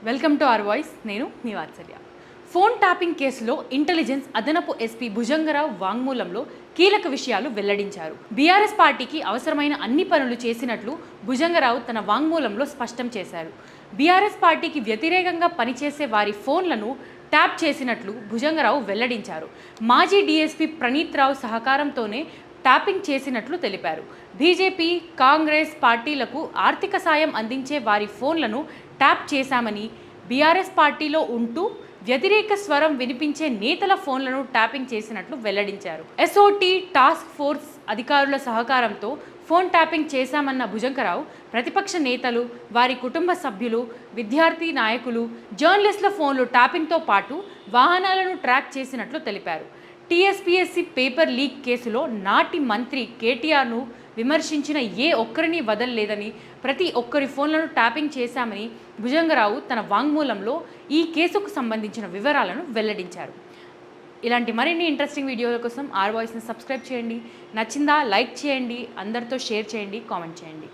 Welcome to our voice. నేను మీ వాత్సల్య. Phone tapping కేసులో intelligence అదనపు ఎస్పీ భుజంగరావు వాంగ్మూలంలో కీలక విషయాలు వెల్లడించారు. బీఆర్ఎస్ పార్టీకి అవసరమైన అన్ని పనులు చేసినట్లు భుజంగరావు తన వాంగ్మూలంలో స్పష్టం చేశారు. బీఆర్ఎస్ పార్టీకి వ్యతిరేకంగా పనిచేసే వారి ఫోన్లను ట్యాప్ చేసినట్లు భుజంగరావు వెల్లడించారు. మాజీ డీఎస్పీ ప్రణీత్ రావు సహకారంతోనే ట్యాపింగ్ చేసినట్లు తెలిపారు. బీజేపీ, కాంగ్రెస్ పార్టీలకు ఆర్థిక సాయం అందించే వారి ఫోన్లను ట్యాప్ చేశామని, బీఆర్ఎస్ పార్టీలో ఉంటూ వ్యతిరేక స్వరం వినిపించే నేతల ఫోన్లను ట్యాపింగ్ చేసినట్లు వెల్లడించారు. ఎస్ఓటీ టాస్క్ ఫోర్స్ అధికారుల సహకారంతో ఫోన్ ట్యాపింగ్ చేశామన్న భుజంగరావు ప్రతిపక్ష నేతలు, వారి కుటుంబ సభ్యులు, విద్యార్థి నాయకులు, జర్నలిస్టుల ఫోన్లు ట్యాపింగ్తో పాటు వాహనాలను ట్రాక్ చేసినట్లు తెలిపారు. టీఎస్పీఎస్సీ పేపర్ లీక్ కేసులో నాటి మంత్రి కేటీఆర్ను విమర్శించిన ఏ ఒక్కరిని వదలలేదని, ప్రతి ఒక్కరి ఫోన్లను ట్యాపింగ్ చేశామని భుజంగరావు తన వాంగ్మూలంలో ఈ కేసుకు సంబంధించిన వివరాలను వెల్లడించారు. ఇలాంటి మరిన్ని ఇంట్రెస్టింగ్ వీడియోల కోసం ఆర్ వాయిస్ని సబ్స్క్రైబ్ చేయండి. నచ్చిందా లైక్ చేయండి, అందరితో షేర్ చేయండి, కామెంట్ చేయండి.